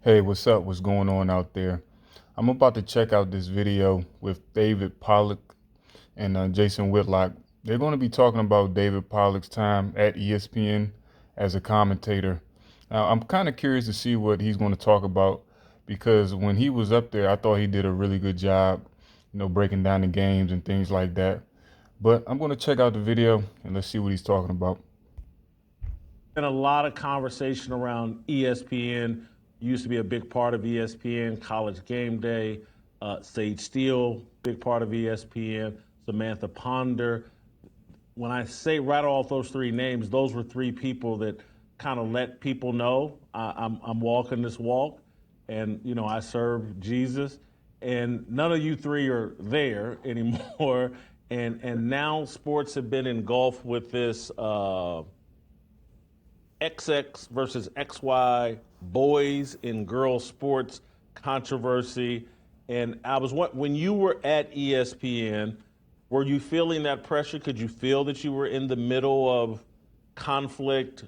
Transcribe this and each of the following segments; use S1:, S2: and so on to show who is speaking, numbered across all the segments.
S1: Hey, what's up? What's going on out there? I'm about to check out this video with David Pollack and Jason Whitlock. They're going to be talking about David Pollack's time at ESPN as a commentator. Now, I'm kind of curious to see what he's going to talk about because when he was up there, I thought he did a really good job, breaking down the games and things like that. But I'm going to check out the video and let's see what he's talking about.
S2: Been a lot of conversation around ESPN. Used to be a big part of ESPN. College Game Day, Sage Steele, big part of ESPN. Samantha Ponder. When I say rattle off those three names, those were three people that kind of let people know I'm walking this walk, and I serve Jesus. And none of you three are there anymore. And now sports have been engulfed with this. XX versus XY boys and girls sports controversy. And I was when you were at ESPN, were you feeling that pressure? Could you feel that you were in the middle of conflict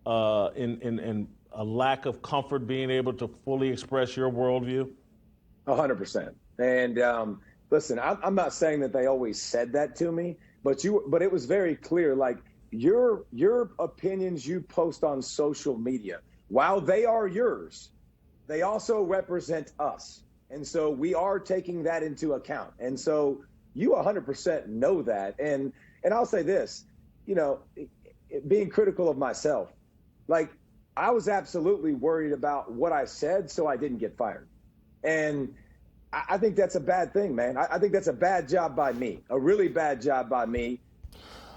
S2: and a lack of comfort being able to fully express your worldview?
S3: 100%. And listen, I'm not saying that they always said that to me, but it was very clear. Like your opinions you post on social media, while they are yours, they also represent us, and so we are taking that into account. And so you 100% know that. And I'll say this, being critical of myself, like I was absolutely worried about what I said, so I didn't get fired. And I think that's a bad thing, man. I think that's a bad job by me, a really bad job by me.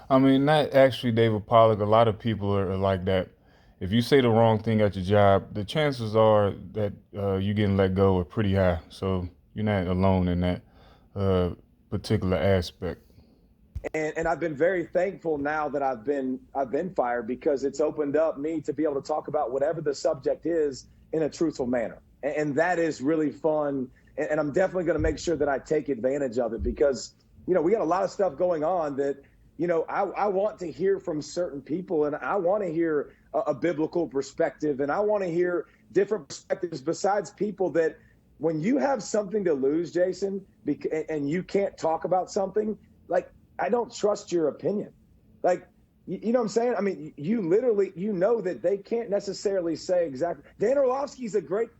S1: I mean, not actually David Pollack. A lot of people are like that. If you say the wrong thing at your job, the chances are that you getting let go are pretty high. So you're not alone in that particular aspect.
S3: And I've been very thankful now that I've been fired, because it's opened up me to be able to talk about whatever the subject is in a truthful manner. And that is really fun. And I'm definitely going to make sure that I take advantage of it, because, we got a lot of stuff going on that, I want to hear from certain people, and I want to hear a biblical perspective, and I want to hear different perspectives besides people that when you have something to lose, Jason, and you can't talk about something, like, I don't trust your opinion. Like, you know what I'm saying? I mean, you literally, that they can't necessarily say exactly. Dan Orlovsky's a great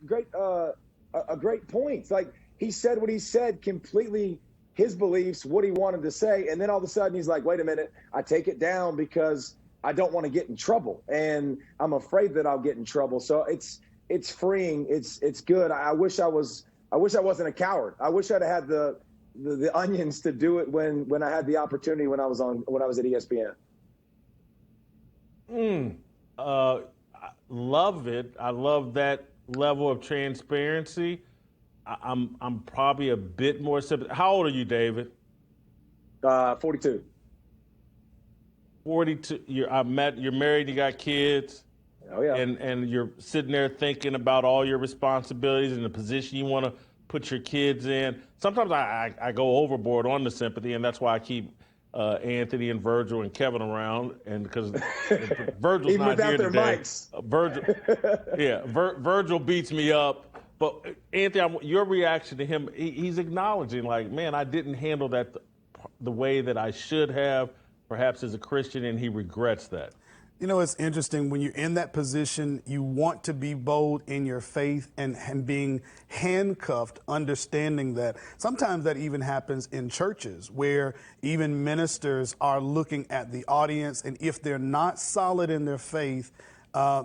S3: point. Like, he said what he said, completely his beliefs, what he wanted to say, and then all of a sudden he's like, wait a minute, I take it down because I don't want to get in trouble, and I'm afraid that I'll get in trouble. So it's freeing. It's good. I wish I wasn't a coward. I wish I'd had the onions to do it when I had the opportunity when I was at ESPN.
S2: I love it. I love that level of transparency. I'm probably a bit more sympathetic. How old are you, David?
S3: 42.
S2: 42. You're married. You got kids.
S3: Oh yeah.
S2: And you're sitting there thinking about all your responsibilities and the position you want to put your kids in. Sometimes I go overboard on the sympathy, and that's why I keep Anthony and Virgil and Kevin around, and because Virgil's
S3: even
S2: not
S3: without
S2: here
S3: their
S2: today.
S3: mics.
S2: Virgil beats me up. But Anthony, your reaction to him, he's acknowledging, like, man, I didn't handle that the way that I should have, perhaps as a Christian, and he regrets that.
S4: It's interesting when you're in that position, you want to be bold in your faith and being handcuffed, understanding that sometimes that even happens in churches where even ministers are looking at the audience, and if they're not solid in their faith,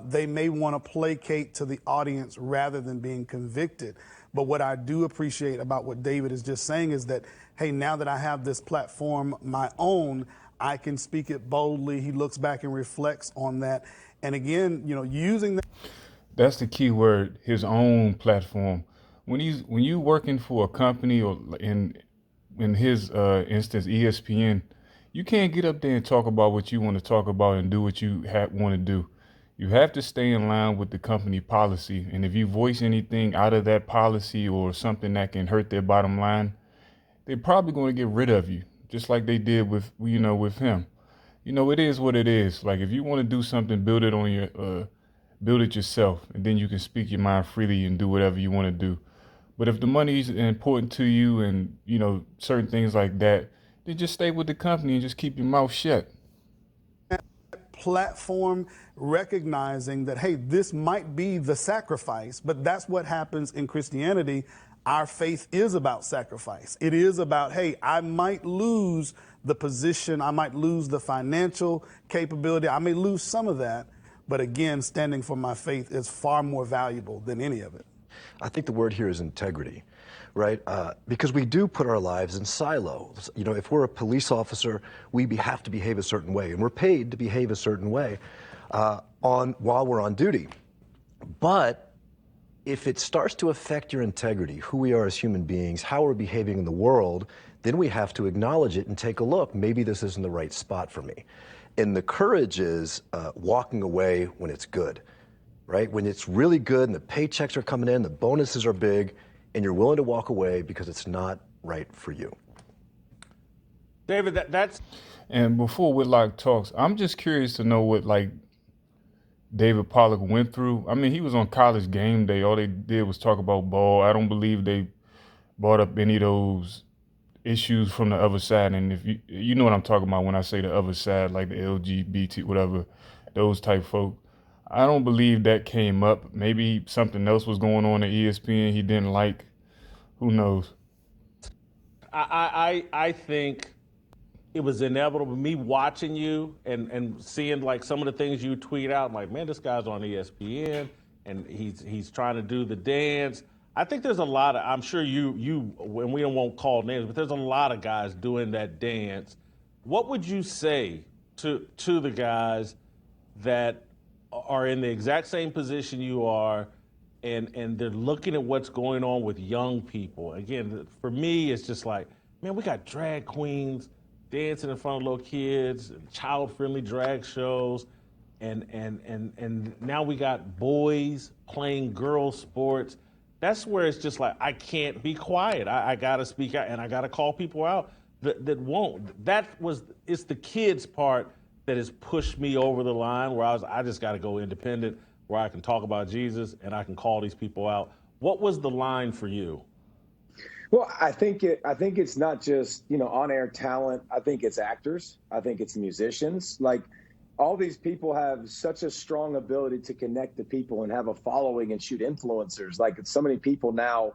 S4: they may want to placate to the audience rather than being convicted. But what I do appreciate about what David is just saying is that, hey, now that I have this platform, my own, I can speak it boldly. He looks back and reflects on that. And again, using that.
S1: That's the key word, his own platform. When you working for a company, or in his instance, ESPN, you can't get up there and talk about what you want to talk about and do what you want to do. You have to stay in line with the company policy. And if you voice anything out of that policy or something that can hurt their bottom line, they're probably going to get rid of you, just like they did with him. It is what it is. Like, if you want to do something, build it on build it yourself, and then you can speak your mind freely and do whatever you want to do. But if the money is important to you and, certain things like that, then just stay with the company and just keep your mouth shut.
S4: Platform, recognizing that, hey, this might be the sacrifice, but that's what happens in Christianity. Our faith is about sacrifice. It is about, hey, I might lose the position, I might lose the financial capability, I may lose some of that, but again, standing for my faith is far more valuable than any of it.
S5: I think the word here is integrity, right? Because we do put our lives in silos. If we're a police officer, we have to behave a certain way, and we're paid to behave a certain way while we're on duty. But if it starts to affect your integrity, who we are as human beings, how we're behaving in the world, then we have to acknowledge it and take a look. Maybe this isn't the right spot for me. And the courage is walking away when it's good, right? When it's really good and the paychecks are coming in, the bonuses are big, and you're willing to walk away because it's not right for you.
S2: David, that's...
S1: And before Whitlock talks, I'm just curious to know what, David Pollack went through. I mean, he was on College Game Day. All they did was talk about ball. I don't believe they brought up any of those issues from the other side. And if you know what I'm talking about when I say the other side, like the LGBT, whatever, those type folk. I don't believe that came up. Maybe something else was going on at ESPN he didn't like. Who knows?
S2: I think it was inevitable. Me watching you and seeing some of the things you tweet out, I'm like, man, this guy's on ESPN and he's trying to do the dance. I think there's a lot of, I'm sure you and we won't call names, but there's a lot of guys doing that dance. What would you say to the guys that are in the exact same position you are, and they're looking at what's going on with young people? Again, for me, it's just like, man, we got drag queens dancing in front of little kids, child-friendly drag shows, and now we got boys playing girl sports. That's where it's just like, I can't be quiet. I gotta speak out, and I gotta call people out that won't. It's the kids part that has pushed me over the line where I just gotta go independent, where I can talk about Jesus and I can call these people out. What was the line for you?
S3: Well, I think it's not just, on-air talent. I think it's actors. I think it's musicians. All these people have such a strong ability to connect to people and have a following and shoot influencers. So many people now,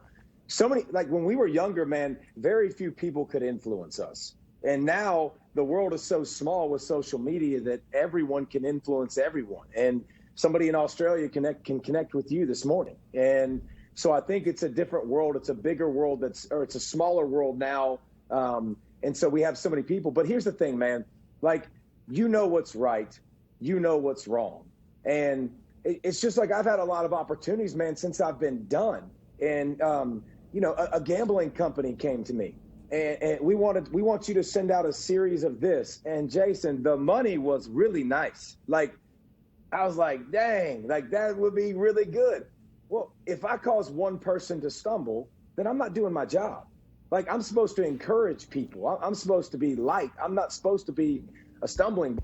S3: when we were younger, man, very few people could influence us. And now the world is so small with social media that everyone can influence everyone. And somebody in Australia can connect with you this morning. And so I think it's a different world. It's a bigger world it's a smaller world now. And so we have so many people. But here's the thing, man, what's right, what's wrong. And it's just I've had a lot of opportunities, man, since I've been done. And, a gambling company came to me and we want you to send out a series of this. And Jason, the money was really nice. I was like, dang, that would be really good. Well, if I cause one person to stumble, then I'm not doing my job. I'm supposed to encourage people. I'm supposed to be light. I'm not supposed to be a stumbling.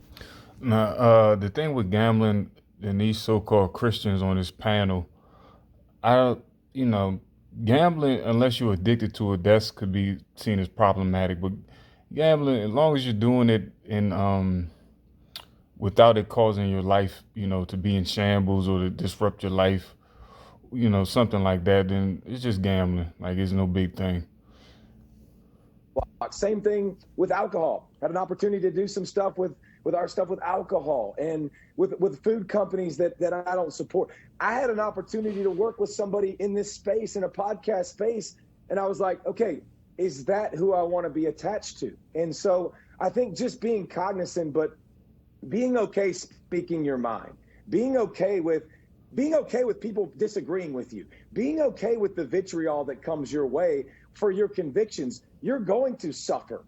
S1: Now, the thing with gambling and these so-called Christians on this panel, gambling, unless you're addicted to it, that could be seen as problematic. But gambling, as long as you're doing it in without it causing your life, to be in shambles or to disrupt your life, something like that, then it's just gambling. It's no big thing.
S3: Same thing with alcohol. Had an opportunity to do some stuff with our stuff with alcohol and with food companies that I don't support. I had an opportunity to work with somebody in this space, in a podcast space, and I was like, okay, is that who I want to be attached to? And so I think just being cognizant, but being okay speaking your mind, being okay with people disagreeing with you, being okay with the vitriol that comes your way for your convictions. You're going to suffer.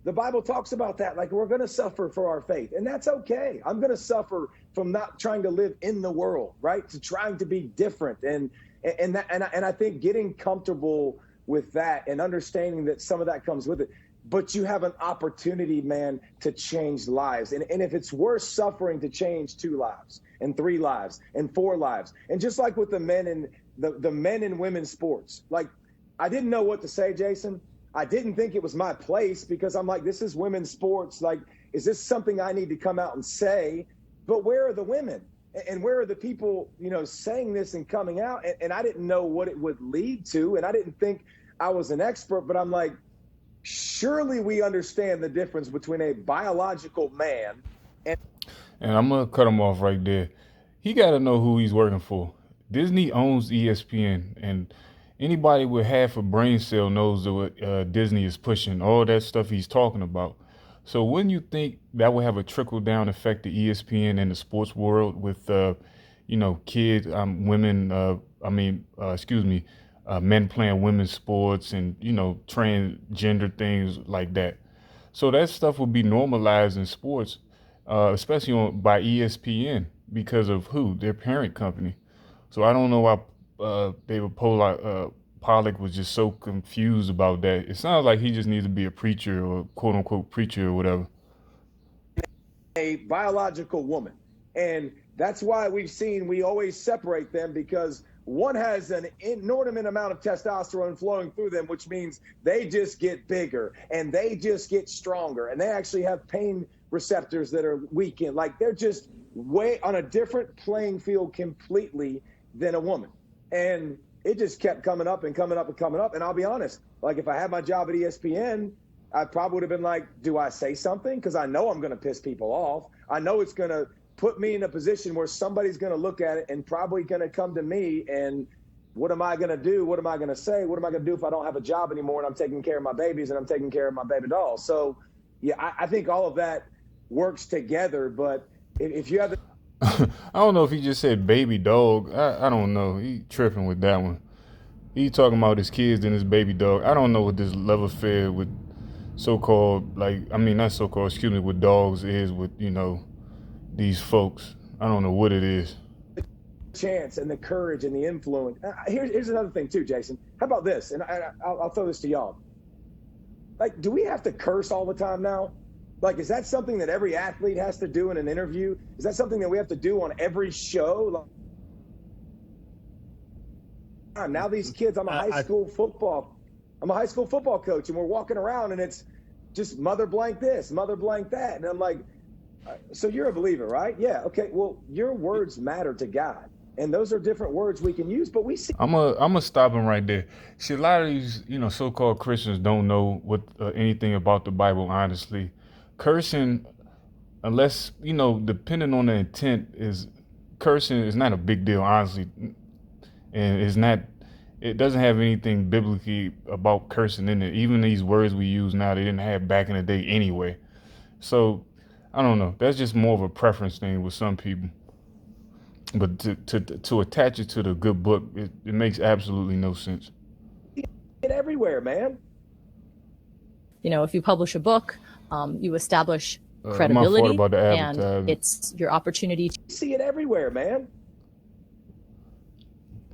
S3: The Bible talks about that. We're going to suffer for our faith, and that's okay. I'm going to suffer from not trying to live in the world, right? To trying to be different, and I think getting comfortable with that and understanding that some of that comes with it. but you have an opportunity, man, to change lives. And if it's worth suffering to change 2 lives and 3 lives and 4 lives, and just like with the men and the men and women's sports, like I didn't know what to say, Jason. I didn't think it was my place because I'm like, this is women's sports. Like, is this something I need to come out and say? But where are the women? And where are the people, saying this and coming out? And I didn't know what it would lead to. And I didn't think I was an expert, but I'm like, surely we understand the difference between a biological man and
S1: I'm going to cut him off right there. He got to know who he's working for. Disney owns ESPN, and anybody with half a brain cell knows what Disney is pushing, all that stuff he's talking about. So wouldn't you think that would have a trickle-down effect to ESPN and the sports world with, kids, women, men playing women's sports and, transgender things like that. So that stuff would be normalized in sports, especially by ESPN because of who? Their parent company. So I don't know why David Pollack was just so confused about that. It sounds like he just needs to be a preacher or quote unquote preacher or whatever.
S3: a biological woman. And that's why we always separate them, because one has an inordinate amount of testosterone flowing through them, which means they just get bigger and they just get stronger and they actually have pain receptors that are weakened. Like, they're just way on a different playing field completely than a woman. And it just kept coming up and coming up and coming up. And I'll be honest, like, if I had my job at ESPN, I probably would have been like, do I say something? Because I know I'm going to piss people off. I know it's going to put me in a position where somebody's going to look at it and probably going to come to me. And what am I going to do? What am I going to say? What am I going to do if I don't have a job anymore and I'm taking care of my babies and I'm taking care of my baby dolls? So, yeah, I think all of that works together. But if you have the
S1: I don't know if he just said baby dog. I don't know. He tripping with that one. He talking about his kids and his baby dog. I don't know what this love affair with so-called, with dogs is with, these folks. I don't know what it is.
S3: chance and the courage and the influence. Here's another thing too, Jason. How about this? And I'll throw this to y'all. Like, do we have to curse all the time now? Like, is that something that every athlete has to do in an interview? Is that something that we have to do on every show? Like, now these kids, I'm a high school football coach, and we're walking around and it's just mother blank this, mother blank that. And I'm like, so you're a believer, right? Yeah. Okay. Well, your words matter to God. And those are different words we can use, but we see.
S1: I'm a stop him right there. See, a lot of these, so-called Christians don't know what anything about the Bible, honestly. Cursing, unless, depending on the intent, cursing is not a big deal, honestly. And it doesn't have anything biblically about cursing in it. Even these words we use now, they didn't have back in the day anyway. So, I don't know. That's just more of a preference thing with some people. But to attach it to the good book, it makes absolutely no sense.
S3: It everywhere, man.
S6: If you publish a book, you establish
S1: My
S6: credibility,
S1: fault about the
S6: and
S1: advertising.
S6: it's your opportunity to
S3: See it everywhere, man.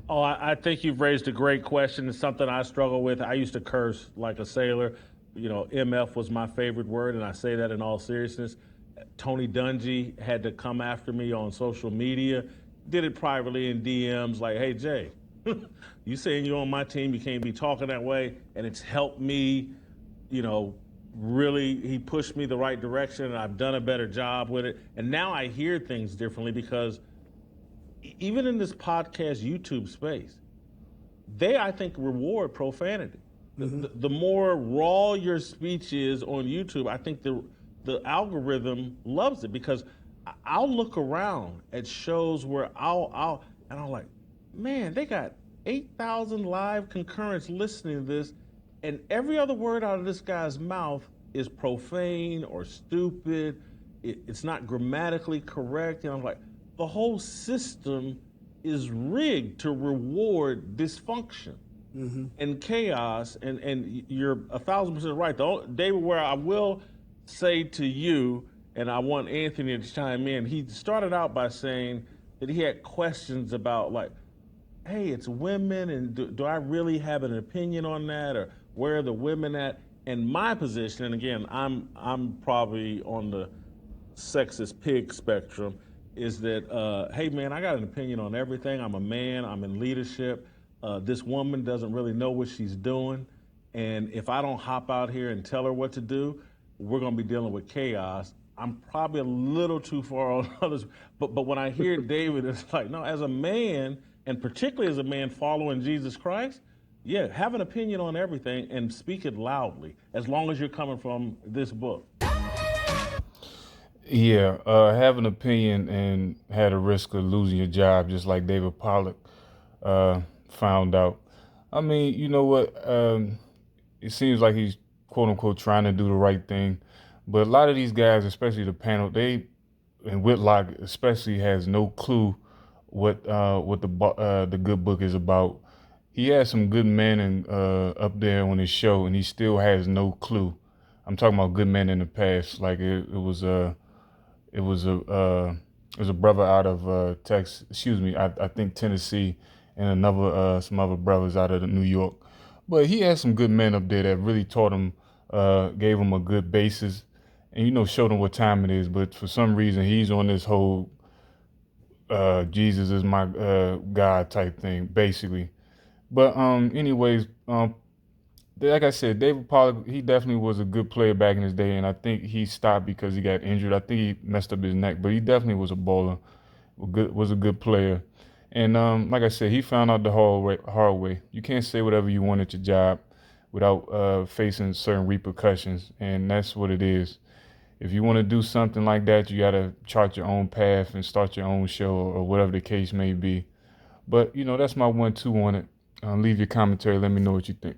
S2: Oh, I think you've raised a great question. It's something I struggle with. I used to curse like a sailor. MF was my favorite word, and I say that in all seriousness. Tony Dungy had to come after me on social media. Did it privately in DMs like, hey, Jay, you saying you're on my team, you can't be talking that way. And it's helped me, really, he pushed me the right direction, and I've done a better job with it. And now I hear things differently because even in this podcast YouTube space, they, I think, reward profanity. The more raw your speech is on YouTube, I think the algorithm loves it, because I'll look around at shows where and I'm like, man, they got 8,000 live concurrents listening to this, and every other word out of this guy's mouth is profane or stupid. It's not grammatically correct. And I'm like, the whole system is rigged to reward dysfunction and chaos. And you're 1,000% right. David, where I will say to you, and I want Anthony to chime in, he started out by saying that he had questions about, like, hey, it's women, and do I really have an opinion on that, or where are the women at? And my position, and again, I'm probably on the sexist pig spectrum, is that hey man, I got an opinion on everything. I'm a man. I'm in leadership. This woman doesn't really know what she's doing, and if I don't hop out here and tell her what to do, we're going to be dealing with chaos. I'm probably a little too far on others, but when I hear David, it's like, no, as a man, and particularly as a man following Jesus Christ, yeah, have an opinion on everything and speak it loudly, as long as you're coming from this book.
S1: Yeah, have an opinion and had a risk of losing your job, just like David Pollack found out. I mean, you know what? It seems like he's quote unquote trying to do the right thing, but a lot of these guys, especially the panel, and Whitlock especially has no clue what the good book is about. He has some good men up there on his show, and he still has no clue. I'm talking about good men in the past, like it was a brother out of Texas, excuse me, I think Tennessee, and another some other brothers out of New York. But he had some good men up there that really taught him, gave him a good basis, and showed him what time it is. But for some reason, he's on this whole Jesus is my God type thing, basically. But anyways, like I said, David Pollack, he definitely was a good player back in his day, and I think he stopped because he got injured. I think he messed up his neck, but he definitely was a bowler, was a good player. And like I said, he found out the hard way. You can't say whatever you want at your job without facing certain repercussions, and that's what it is. If you want to do something like that, you got to chart your own path and start your own show or whatever the case may be. But, that's my 1-2 on it. Leave your commentary. Let me know what you think.